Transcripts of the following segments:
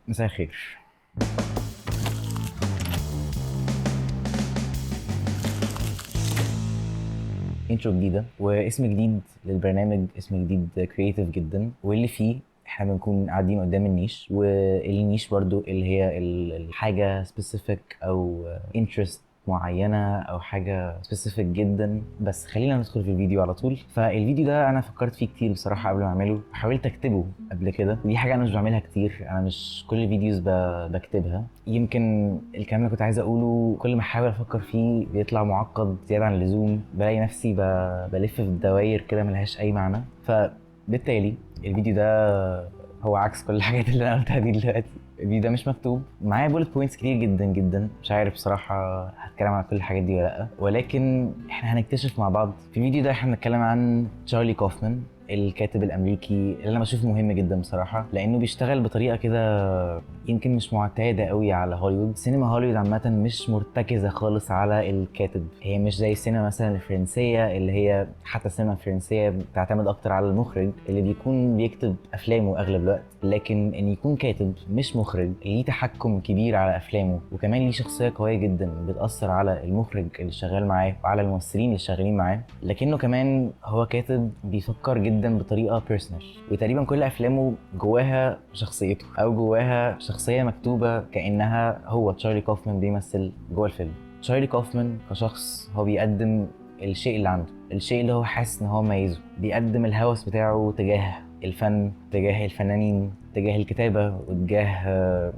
مساء الخير. انترو جديدة واسم جديد للبرنامج، اسم جديد كرييتيف جدا، واللي فيه احنا بنكون قاعدين قدام النيش، والنيش برضو اللي هي الحاجة سبيسيفيك او انترست معينة او حاجة سبيسيفيك جدا. بس خلينا ندخل في الفيديو على طول. فالفيديو ده انا فكرت فيه كتير بصراحة قبل ما اعمله، حاولت اكتبه قبل كده، ودي حاجة انا مش بعملها كتير. انا مش كل الفيديوز بكتبها. يمكن الكلام اللي كنت عايز اقوله كل ما احاول افكر فيه بيطلع معقد زيادة عن اللزوم، بلاقي نفسي بلف في دواير كده ملهاش اي معنى. فبالتالي الفيديو ده هو عكس كل الحاجات اللي انا قلتها دي دلوقتي. الفيديو ده مش مكتوب، معايا بولت بوينتس كتير جدا جدا، مش عارف بصراحة هتكلم عن كل الحاجات دي ولا لا، ولكن احنا هنكتشف مع بعض. في الفيديو ده احنا هنتكلم عن تشارلي كوفمان، الكاتب الامريكي اللي انا بشوفه مهم جدا بصراحة، لانه بيشتغل بطريقة كده يمكن مش معتادة قوي على هوليوود. سينما هوليوود عامة مش مرتكزة خالص على الكاتب، هي مش زي السينما مثلا الفرنسية، اللي هي حتى السينما الفرنسية بتعتمد اكتر على المخرج اللي بيكون بيكتب افلامه اغلب الوقت. لكن ان يكون كاتب مش مخرج ليه تحكم كبير على افلامه، وكمان ليه شخصية قوية جدا بتأثر على المخرج اللي شغال معاه وعلى الممثلين اللي شغالين معاه، لكنه كمان هو كاتب بيفكر جدا بطريقة بيرسونال، وتقريبا كل افلامه جواها شخصيته او جواها شخصية مكتوبة كأنها هو تشارلي كوفمان بيمثل جوه الفيلم. تشارلي كوفمان كشخص هو بيقدم الشيء اللي عنده، الشيء اللي هو حاسس ان هو مميزه، بيقدم الهوس بتاعه تجاه الفن، تجاه الفنانين، تجاه الكتابة، وتجاه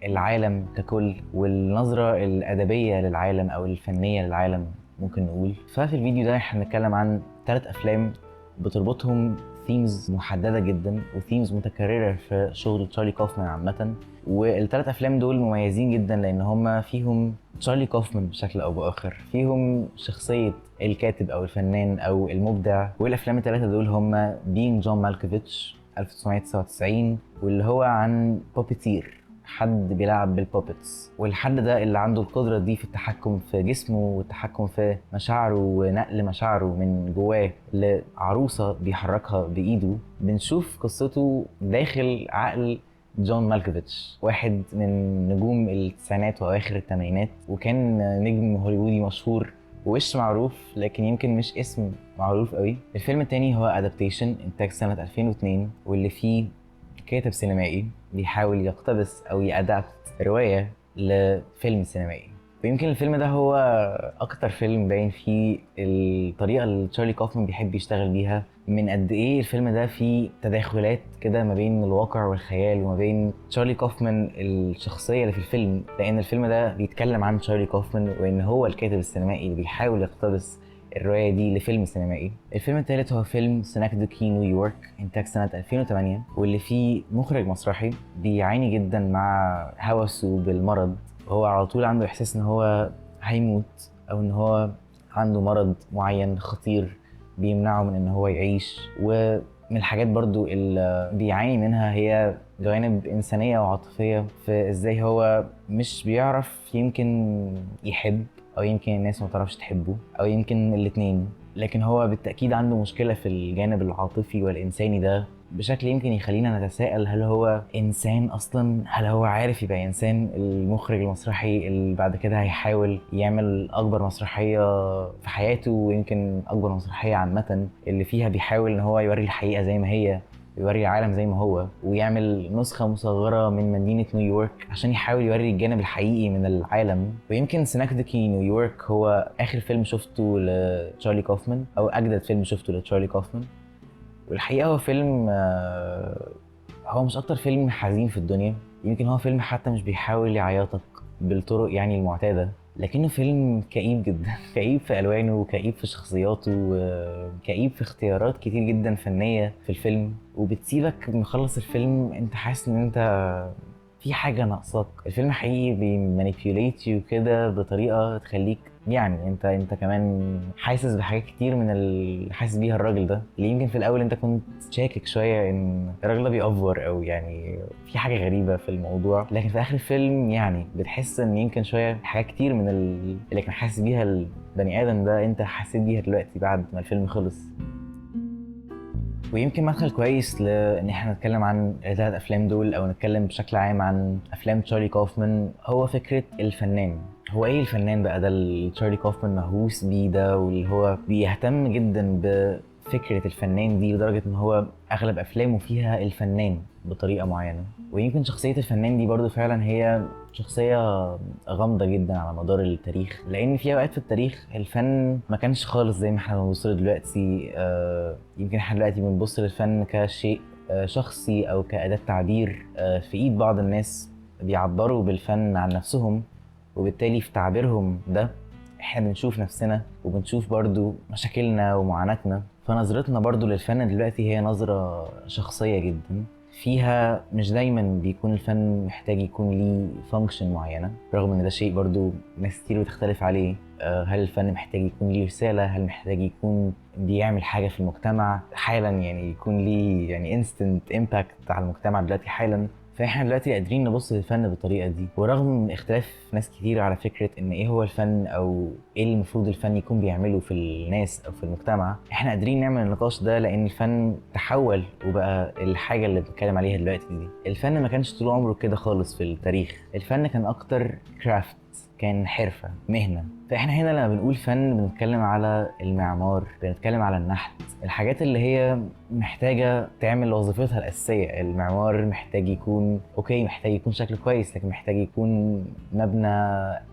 العالم ككل، والنظرة الأدبية للعالم أو الفنية للعالم ممكن نقول. ففي الفيديو ده احنا هنتكلم عن 3 أفلام بتربطهم ثيمز محددة جدا وثيمز متكررة في شغل تشارلي كوفمان عامة. والثلاث أفلام دول مميزين جدا لأن هما فيهم تشارلي كوفمان بشكل أو بآخر، فيهم شخصية الكاتب أو الفنان أو المبدع. والأفلام الثلاثة دول هما بينج جون مالكوفيتش 1999، واللي هو عن بوبيتير، حد بيلعب بالبوبتس، والحد ده اللي عنده القدرة دي في التحكم في جسمه والتحكم في مشاعره ونقل مشاعره من جواه لعروسة بيحركها بإيده. بنشوف قصته داخل عقل جون مالكوفيتش، واحد من نجوم التسعينات وأواخر الثمانينات، وكان نجم هوليوودي مشهور ووش معروف، لكن يمكن مش اسم معروف قوي. الفيلم التاني هو ادابتيشن، انتاج سنة 2002، واللي فيه كاتب سينمائي بيحاول يقتبس او يأدابت رواية لفيلم سينمائي. ويمكن الفيلم ده هو اكتر فيلم باين فيه الطريقة اللي تشارلي كوفمان بيحب يشتغل بيها، من قد ايه الفيلم ده فيه تداخلات كده ما بين الواقع والخيال، وما بين تشارلي كوفمان الشخصية اللي في الفيلم، لان الفيلم ده بيتكلم عن تشارلي كوفمان وان هو الكاتب السينمائي اللي بيحاول يقتبس الرواية دي لفيلم سينمائي. الفيلم الثالث هو فيلم سينكدوكي نيويورك، انتاج سنة 2008، واللي فيه مخرج مسرحي بيعاني جدا مع هوسه بالمرض، وهو على طول عنده احساس ان هو هيموت او ان هو عنده مرض معين خطير بيمنعه من ان هو يعيش. ومن الحاجات برضو اللي بيعاني منها هي جوانب إنسانية وعاطفية، في ازاي هو مش بيعرف يمكن يحب، او يمكن الناس ما تعرفش تحبه، او يمكن الاتنين، لكن هو بالتأكيد عنده مشكلة في الجانب العاطفي والإنساني ده بشكل يمكن يخلينا نتساءل هل هو إنسان أصلا؟ هل هو عارف يبقى إنسان؟ المخرج المسرحي اللي بعد كده هيحاول يعمل أكبر مسرحية في حياته، ويمكن أكبر مسرحية عامة، اللي فيها بيحاول إن هو يوري الحقيقة زي ما هي، يوري العالم زي ما هو، ويعمل نسخة مصغرة من مدينة نيويورك عشان يحاول يوري الجانب الحقيقي من العالم. ويمكن سينكدوكي نيويورك هو آخر فيلم شفته لتشارلي كوفمان، أو أجدد فيلم شفته لتشارلي كوفمان. والحقيقة هو فيلم هو مش أكتر فيلم حزين في الدنيا، يمكن هو فيلم حتى مش بيحاول يعيطك بالطرق يعني المعتادة، لكنه فيلم كئيب جدا كئيب في ألوانه، وكئيب في شخصياته، وكئيب في اختيارات كتير جدا فنية في الفيلم، وبتسيبك مخلص الفيلم انت حاسس ان انت في حاجة ناقصاك. الفيلم حقيقي بيمانيبيوليت يو كده بطريقة تخليك يعني انت كمان حاسس بحاجات كتير من اللي حاسس بيها الراجل ده، اللي يمكن في الاول انت كنت شاكك شويه ان الراجل ده بيأفور او يعني في حاجه غريبه في الموضوع، لكن في اخر الفيلم يعني بتحس ان يمكن شويه حاجات كتير من اللي كان حاسس بيها البني ادم ده انت حسيت بيها دلوقتي بعد ما الفيلم خلص. ويمكن مدخل كويس لان احنا نتكلم عن الثلاث افلام دول او نتكلم بشكل عام عن افلام تشارلي كوفمان، هو فكره الفنان. هو ايه الفنان بقى ده اللي تشارلي كوفمان مهووس بيه ده، واللي هو بيهتم جدا بفكره الفنان دي لدرجه ان هو اغلب افلامه فيها الفنان بطريقه معينه. ويمكن شخصيه الفنان دي برضو فعلا هي شخصيه غامضه جدا على مدار التاريخ، لان في اوقات في التاريخ الفن ما كانش خالص زي ما احنا بنبص له دلوقتي. يمكن احنا دلوقتي بنبص للفن كشيء شخصي او كأداة تعبير في ايد بعض الناس بيعبروا بالفن عن نفسهم، وبالتالي في تعبيرهم ده احنا بنشوف نفسنا وبنشوف برضو مشاكلنا ومعاناتنا. فنظرتنا برضو للفن دلوقتي هي نظرة شخصية جدا، فيها مش دايما بيكون الفن محتاج يكون ليه فانكشن معينة، رغم ان ده شيء برضو ناس كتير بتختلف عليه. هل الفن محتاج يكون ليه رسالة؟ هل محتاج يكون بيعمل حاجة في المجتمع حالا، يعني يكون ليه يعني instant impact على المجتمع دلوقتي حالا؟ فاحنا دلوقتي قادرين نبص للفن بالطريقه دي، ورغم من اختلاف ناس كتير على فكره ان ايه هو الفن او ايه المفروض الفن يكون بيعمله في الناس او في المجتمع، احنا قادرين نعمل النقاش ده لان الفن تحول وبقى الحاجه اللي بنتكلم عليها دلوقتي دي. الفن ما كانش طول عمره كده خالص في التاريخ، الفن كان اكتر كرافت، كان حرفة، مهنة. فاحنا هنا لما بنقول فن بنتكلم على المعمار، بنتكلم على النحت، الحاجات اللي هي محتاجة تعمل وظيفتها الأساسية. المعمار محتاج يكون أوكي، محتاج يكون شكله كويس، لكن محتاج يكون مبنى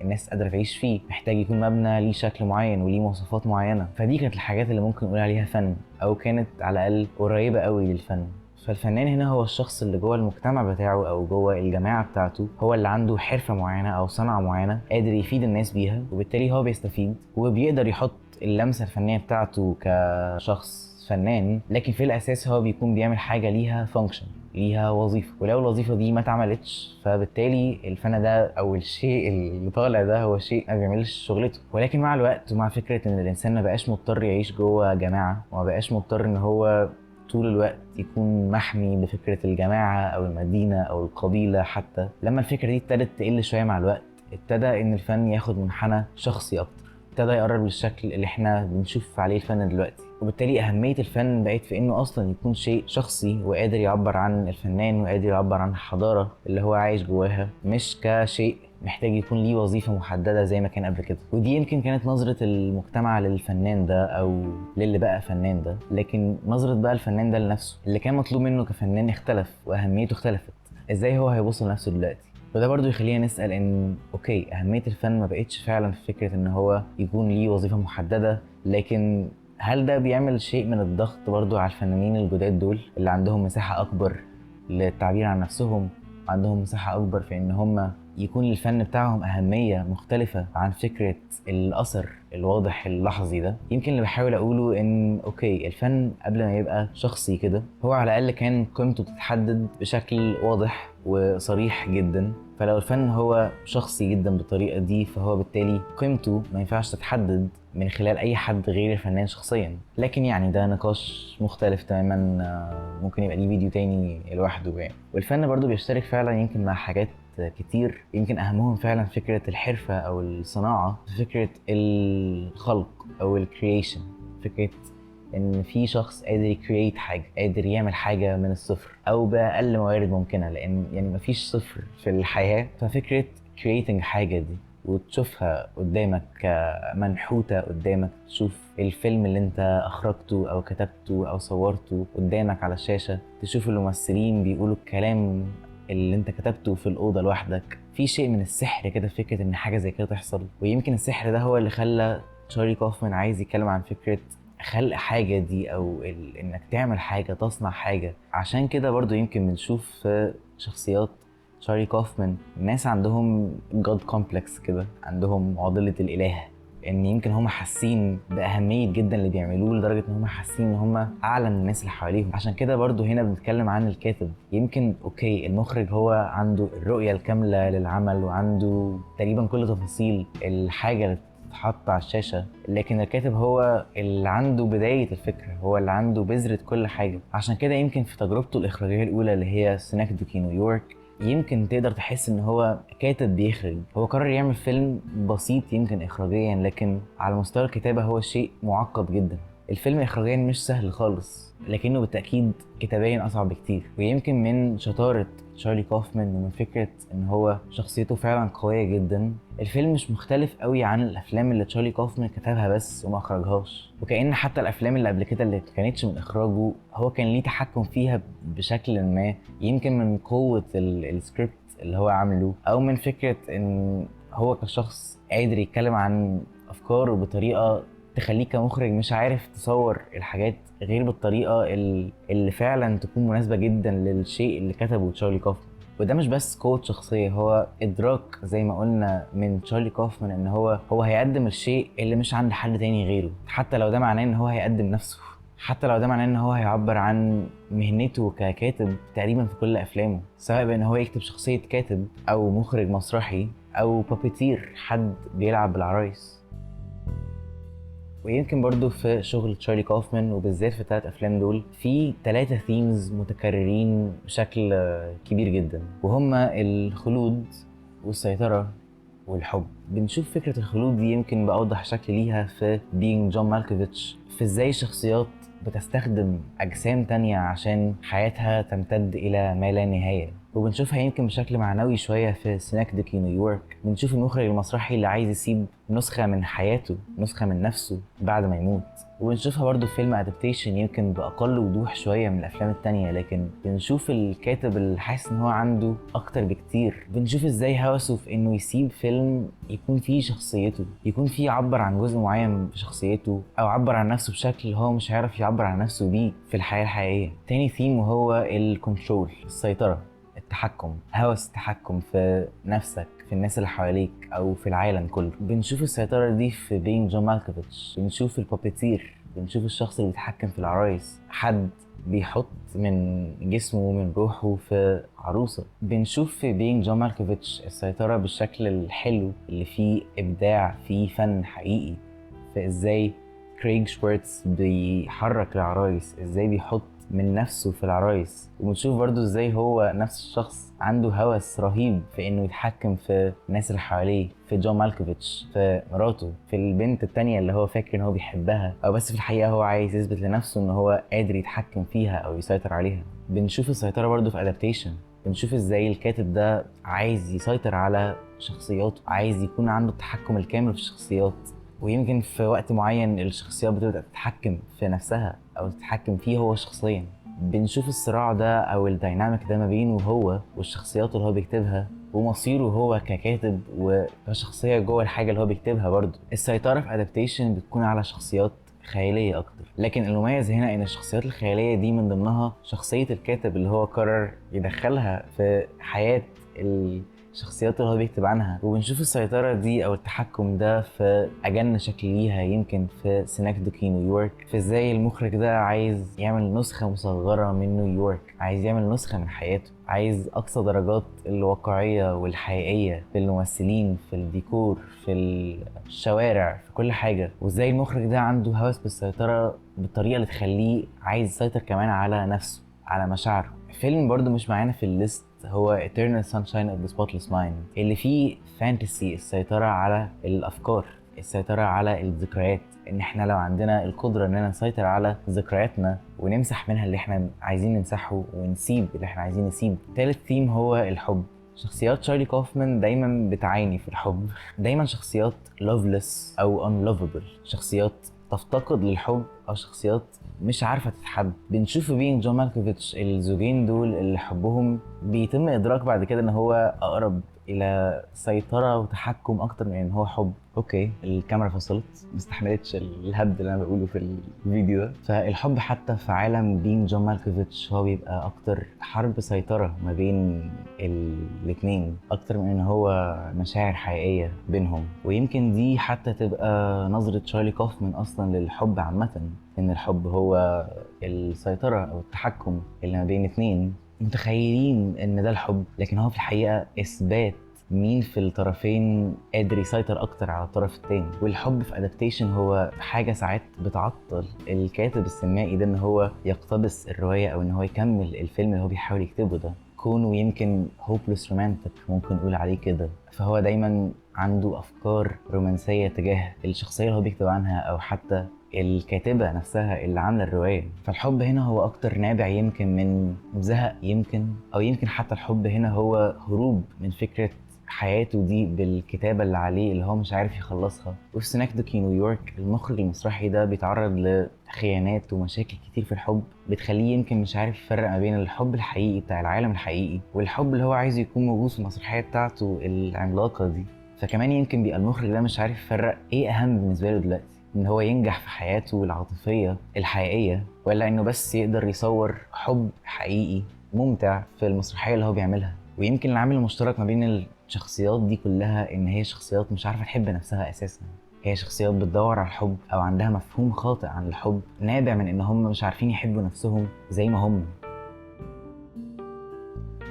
الناس قادرة تعيش فيه، محتاج يكون مبنى ليه شكل معين وليه مواصفات معينة. فدي كانت الحاجات اللي ممكن نقول عليها فن، أو كانت على الأقل قريبة قوي للفن. فالفنان هنا هو الشخص اللي جوه المجتمع بتاعه او جوه الجماعه بتاعته، هو اللي عنده حرفه معينه او صنعه معينه قادر يفيد الناس بيها، وبالتالي هو بيستفيد وبيقدر يحط اللمسه الفنيه بتاعته كشخص فنان. لكن في الاساس هو بيكون بيعمل حاجه ليها فانكشن، ليها وظيفه، ولو الوظيفه دي ما اتعملتش فبالتالي الفن ده او الشيء اللي طالع ده هو شيء ما بيعملش شغلته. ولكن مع الوقت ومع فكره ان الانسان ما بقاش مضطر يعيش جوه جماعه، وما بقاش مضطر ان هو طول الوقت يكون محمي بفكرة الجماعة أو المدينة أو القبيلة، حتى لما الفكرة دي ابتدت تقل شوية مع الوقت، ابتدى إن الفن ياخد منحنى شخصي أكتر، ابتدى يقرب للشكل اللي احنا بنشوف عليه الفن دلوقتي. وبالتالي أهمية الفن بقت في إنه أصلا يكون شيء شخصي وقادر يعبر عن الفنان وقادر يعبر عن الحضارة اللي هو عايش جواها، مش كشيء محتاج يكون ليه وظيفة محددة زي ما كان قبل كده. ودي يمكن كانت نظرة المجتمع للفنان ده أو للي بقى فنان ده. لكن نظرة بقى الفنان ده لنفسه اللي كان مطلوب منه كفنان اختلف وأهميته اختلفت. إزاي هو هيبص لنفسه دلوقتي؟ وده برضو يخلينا نسأل إن أوكي، أهمية الفن ما بقتش فعلا في فكرة إن هو يكون ليه وظيفة محددة، لكن هل ده بيعمل شيء من الضغط برضو على الفنانين الجداد دول اللي عندهم مساحة أكبر للتعبير عن نفسهم، عندهم مساحة أكبر في إن هم يكون الفن بتاعهم أهمية مختلفة عن فكرة الأثر الواضح اللحظي ده؟ يمكن اللي بحاول أقوله إن أوكي، الفن قبل ما يبقى شخصي كده هو على الأقل كان قيمته بتتحدد بشكل واضح وصريح جدا. فلو الفن هو شخصي جدا بالطريقة دي فهو بالتالي قيمته ما ينفعش تتحدد من خلال أي حد غير الفنان شخصيا. لكن يعني ده نقاش مختلف تماما، ممكن يبقى ليه فيديو تاني لوحده يعني. والفن برضو بيشترك فعلا يمكن مع حاجات كتير، يمكن أهمهم فعلا فكرة الحرفة أو الصناعة، فكرة الخلق أو الكرييشن، فكرة ان في شخص قادر يكريت حاجه، قادر يعمل حاجه من الصفر او باقل موارد ممكنه، لان يعني مفيش صفر في الحياه. ففكره كرييتنج حاجه دي وتشوفها قدامك منحوته قدامك، تشوف الفيلم اللي انت اخرجته او كتبته او صورته قدامك على الشاشه، تشوف الممثلين بيقولوا الكلام اللي انت كتبته في الاوضه لوحدك، في شيء من السحر كده في فكره ان حاجه زي كده تحصل. ويمكن السحر ده هو اللي خلى تشارلي كوفمان عايز يتكلم عن فكره خلق حاجة دي أو إنك تعمل حاجة، تصنع حاجة. عشان كده برضو يمكن بنشوف في شخصيات تشارلي كوفمان ناس عندهم God complex كده، عندهم معضلة الإله، إن يمكن هم حاسين بأهمية جدا اللي بيعملوه لدرجة إن هم حاسين إن هم أعلى من الناس اللي حواليهم. عشان كده برضو هنا بنتكلم عن الكاتب. يمكن أوكي المخرج هو عنده الرؤية الكاملة للعمل وعنده تقريبا كل تفاصيل الحاجة اللي تتحط على الشاشة، لكن الكاتب هو اللي عنده بداية الفكرة، هو اللي عنده بذرة كل حاجة. عشان كده يمكن في تجربته الإخراجية الأولى اللي هي سينكدوكي نيويورك، يمكن تقدر تحس ان هو كاتب بيخرج. هو قرر يعمل فيلم بسيط يمكن اخراجيا، لكن على مستوى الكتابة هو شيء معقد جدا. الفيلم اخراجيا مش سهل خالص، لكنه بالتاكيد كتابيا اصعب بكتير. ويمكن من شطاره تشارلي كوفمان ومن فكره ان هو شخصيته فعلا قويه جدا، الفيلم مش مختلف قوي عن الافلام اللي تشارلي كوفمان كتبها بس وما اخرجهاش. وكأن حتى الافلام اللي قبل كده اللي كانتش من اخراجه هو كان ليه تحكم فيها بشكل ما، يمكن من قوه السكريبت اللي هو عامله، او من فكره ان هو كشخص قادر يتكلم عن افكاره بطريقه تخليك كمخرج مش عارف تصور الحاجات غير بالطريقه اللي فعلا تكون مناسبه جدا للشيء اللي كتبه تشارلي كوفمان. وده مش بس قوة شخصية، هو إدراك زي ما قلنا من تشارلي كوفمان إن هو هيقدم الشيء اللي مش عند حد تاني غيره، حتى لو ده معناه إن هو هيقدم نفسه، حتى لو ده معناه إن هو هيعبر عن مهنته ككاتب تقريبا في كل أفلامه، سواء بإن هو يكتب شخصية كاتب أو مخرج مسرحي أو بابيتير، حد بيلعب بالعرايس. ويمكن برضو في شغل تشارلي كوفمان وبالذات في الثلاث افلام دول في 3 ثيمز متكررين بشكل كبير جدا، وهما الخلود والسيطرة والحب. بنشوف فكرة الخلود دي يمكن بأوضح شكل ليها في بينج جون مالكوفيتش، في ازاي شخصيات بتستخدم أجسام تانية عشان حياتها تمتد إلى ما لا نهاية. وبنشوفها يمكن بشكل معنوي شوية في سينكدكي نيويورك، بنشوف المخرج المسرحي اللي عايز يسيب نسخة من حياته، نسخة من نفسه بعد ما يموت. وبنشوفها برضو في فيلم ادابتيشن يمكن بأقل وضوح شوية من الأفلام التانية، لكن بنشوف الكاتب اللي حاسس إن هو عنده أكتر بكتير. بنشوف إزاي هوسه في إنه يسيب فيلم يكون فيه شخصيته، يكون فيه عبر عن جزء معين في شخصيته أو عبر عن نفسه بشكل هو مش هيعرف يعبر عن نفسه بيه في الحياة الحقيقية. تاني ثيم وهو الكنترول، السيطرة، التحكم، هوس التحكم في نفسك، في الناس اللي حواليك او في العالم كله. بنشوف السيطرة دي في بينج جون مالكوفيتش، بنشوف البابيتير، بنشوف الشخص اللي بيتحكم في العرايس، حد بيحط من جسمه ومن روحه في عروسة. بنشوف في بينج جون مالكوفيتش السيطرة بالشكل الحلو اللي فيه إبداع، فيه فن حقيقي، في إزاي كريغ شوارتز بيحرك العرايس، إزاي بيحط من نفسه في العرايس. وبنشوف برضو ازاي هو نفس الشخص عنده هوس رهيب في انه يتحكم في الناس اللي حواليه، في جون مالكوفيتش، في مراته، في البنت التانية اللي هو فاكر ان هو بيحبها، او بس في الحقيقة هو عايز يثبت لنفسه ان هو قادر يتحكم فيها او يسيطر عليها. بنشوف السيطرة برضو في ادابتيشن، بنشوف ازاي الكاتب ده عايز يسيطر على شخصياته، عايز يكون عنده التحكم الكامل في الشخصيات. ويمكن في وقت معين الشخصيات بتبدأ تتحكم في نفسها أو تتحكم فيه هو شخصيا. بنشوف الصراع ده أو الديناميك ده ما بينه هو والشخصيات اللي هو بيكتبها، ومصيره هو ككاتب وكشخصية جوه الحاجة اللي هو بيكتبها. برضه السيطرة في أدابتيشن بتكون على شخصيات خيالية أكتر، لكن المميز هنا إن الشخصيات الخيالية دي من ضمنها شخصية الكاتب اللي هو قرر يدخلها في حياة الشخصيات اللي هو بيكتب عنها. وبنشوف السيطرة دي أو التحكم ده في أجن شكل ليها يمكن في سينكدكي نيويورك، في إزاي المخرج ده عايز يعمل نسخة مصغرة من نيويورك، عايز يعمل نسخة من حياته، عايز أقصى درجات الواقعية والحقيقية في الممثلين، في الديكور، في الشوارع، في كل حاجة. وإزاي المخرج ده عنده هوس بالسيطرة بالطريقة اللي تخليه عايز يسيطر كمان على نفسه، على مشاعره. فيلم برضو مش معانا في الليست هو Eternal Sunshine of the Spotless Mind، اللي فيه فانتسي، السيطرة على الأفكار، السيطرة على الذكريات، إن إحنا لو عندنا القدرة إننا نسيطر على ذكرياتنا ونمسح منها اللي إحنا عايزين نمسحه ونسيب اللي إحنا عايزين نسيب. تالت ثيم هو الحب. شخصيات تشارلي كوفمان دايما بتعاني في الحب، دايما شخصيات loveless أو unlovable، شخصيات تفتقد للحب أو شخصيات مش عارفة تتحب. بنشوف في بينج جون مالكوفيتش الزوجين دول اللي حبهم بيتم إدراك بعد كده إن هو أقرب إلى سيطرة وتحكم أكتر من إن هو حب. أوكي، الكاميرا فصلت، مستحملتش الهبد اللي أنا بقوله في الفيديو ده. فالحب حتى في عالم بينج جون مالكوفيتش هو بيبقى أكتر حرب سيطرة ما بين الاتنين، أكتر من إن هو مشاعر حقيقية بينهم. ويمكن دي حتى تبقى نظرة تشارلي كوفمان أصلا للحب عامة، إن الحب هو السيطرة أو التحكم اللي ما بين اتنين متخيلين إن ده الحب، لكن هو في الحقيقة إثبات مين في الطرفين قادر يسيطر أكتر على الطرف التاني. والحب في أدابتيشن هو حاجة ساعات بتعطل الكاتب السينمائي ده إن هو يقتبس الرواية أو إن هو يكمل الفيلم اللي هو بيحاول يكتبه ده. كونه يمكن hopeless romantic ممكن نقول عليه كده، فهو دايما عنده أفكار رومانسية تجاه الشخصية اللي هو بيكتب عنها أو حتى الكاتبة نفسها اللي عاملة الرواية. فالحب هنا هو أكتر نابع يمكن من زهق، يمكن حتى الحب هنا هو هروب من فكرة حياته دي بالكتابة اللي عليه اللي هو مش عارف يخلصها. وفي سينكدوكي نيويورك المخرج المسرحي ده بيتعرض لخيانات ومشاكل كتير في الحب بتخليه يمكن مش عارف يفرق ما بين الحب الحقيقي بتاع العالم الحقيقي والحب اللي هو عايز يكون موجود في المسرحية بتاعته العملاقة دي. فكمان يمكن بيبقى المخرج ده مش عارف يفرق ايه اهم بالنسبة له دلوقتي، ان هو ينجح في حياته العاطفية الحقيقية ولا انه بس يقدر يصور حب حقيقي ممتع في المسرحية اللي هو بيعملها. ويمكن العامل المشترك ما بين الشخصيات دي كلها ان هي شخصيات مش عارفة تحب نفسها اساسا. هي شخصيات بتدور على الحب او عندها مفهوم خاطئ عن الحب نابع من ان هم مش عارفين يحبوا نفسهم زي ما هم.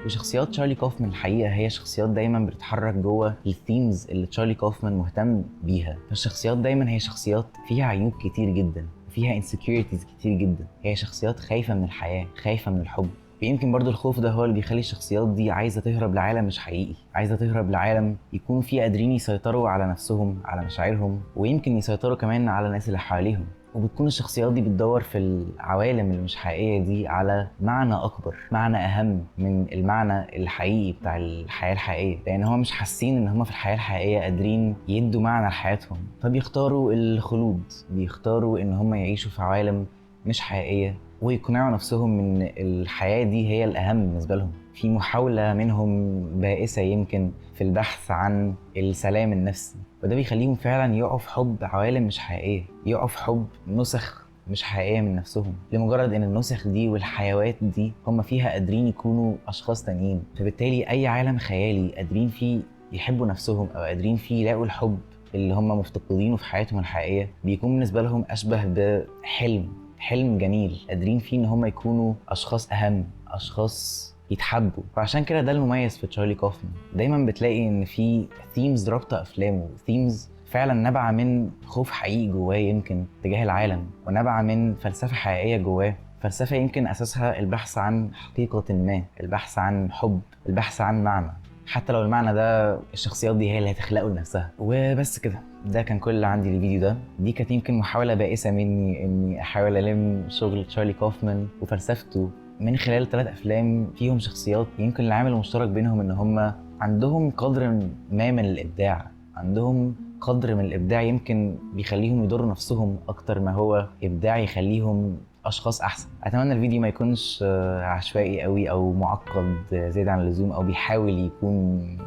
وشخصيات تشارلي كوفمان الحقيقة هي شخصيات دايما بتتحرك جوه الثيمز اللي تشارلي كوفمان مهتم بيها. فالشخصيات دايما هي شخصيات فيها عيوب كتير جدا وفيها insecurities كتير جدا. هي شخصيات خايفة من الحياة، خايفة من الحب. ويمكن برضو الخوف ده هو اللي بيخلي الشخصيات دي عايزة تهرب لعالم مش حقيقي، عايزة تهرب لعالم يكونوا فيه قادرين يسيطروا على نفسهم، على مشاعرهم، ويمكن يسيطروا كمان على الناس اللي حواليهم. وبتكون الشخصيات دي بتدور في العوالم اللي مش حقيقية دي على معنى أكبر، معنى أهم من المعنى الحقيقي بتاع الحياة الحقيقية، لأن هم مش حاسين إن هم في الحياة الحقيقية قادرين يدوا معنى لحياتهم. فبيختاروا الخلود، بيختاروا إن هم يعيشوا في عوالم مش حقيقية ويقنعوا نفسهم إن الحياة دي هي الأهم بالنسبة لهم. في محاولة منهم بائسة يمكن في البحث عن السلام النفسي، وده بيخليهم فعلا يقعوا في حب عوالم مش حقيقية، يقعوا في حب نسخ مش حقيقية من نفسهم، لمجرد ان النسخ دي والحيوات دي هم فيها قادرين يكونوا اشخاص تانيين. فبالتالي اي عالم خيالي قادرين فيه يحبوا نفسهم او قادرين فيه يلاقوا الحب اللي هم مفتقدينه في حياتهم الحقيقية بيكون بالنسبة لهم اشبه بحلم جميل قادرين فيه ان هم يكونوا اشخاص اهم، اشخاص يتحبوا. وعشان كده ده المميز في تشارلي كوفمان. دايما بتلاقي ان في ثيمز رابطه افلامه، ثيمز فعلا نابعه من خوف حقيقي جواه يمكن تجاه العالم، ونابعه من فلسفه حقيقيه جواه، فلسفه يمكن اساسها البحث عن حقيقه ما، البحث عن حب، البحث عن معنى، حتى لو المعنى ده الشخصيات دي هي اللي هتخلقه لنفسها. وبس كده، ده كان كل اللي عندي للفيديو ده. دي كانت يمكن محاولة بائسة مني اني احاول الم شغل تشارلي كوفمان وفلسفته من خلال 3 افلام فيهم شخصيات يمكن العامل المشترك بينهم ان هم عندهم قدر ما من الابداع، عندهم قدر من الابداع يمكن بيخليهم يضروا نفسهم اكتر ما هو ابداع يخليهم اشخاص احسن. اتمنى الفيديو ما يكونش عشوائي قوي او معقد زيادة عن اللزوم او بيحاول يكون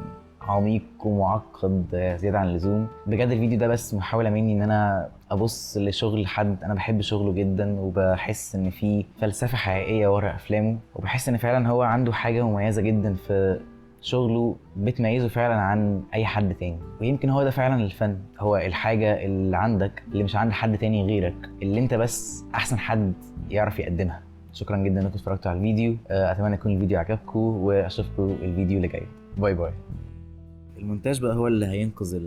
عميق ومعقد زيادة عن اللزوم. بجد الفيديو ده بس محاولة مني ان انا ابص لشغل حد انا بحب شغله جدا وبحس ان في فلسفة حقيقية ورا افلامه، وبحس ان فعلا هو عنده حاجة مميزة جدا في شغله بتميزه فعلا عن اي حد تاني. ويمكن هو ده فعلا الفن، هو الحاجة اللي عندك اللي مش عند حد تاني غيرك، اللي انت بس احسن حد يعرف يقدمها. شكرا جدا انكم اتفرجتوا على الفيديو، اتمنى يكون الفيديو عجبكم واشوفكم الفيديو اللي جاي. باي باي. المونتاج بقى هو اللي هينقذ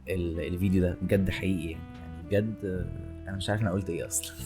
الفيديو ده بجد حقيقي يعني بجد. انا مش عارف انا قلت ايه اصلا.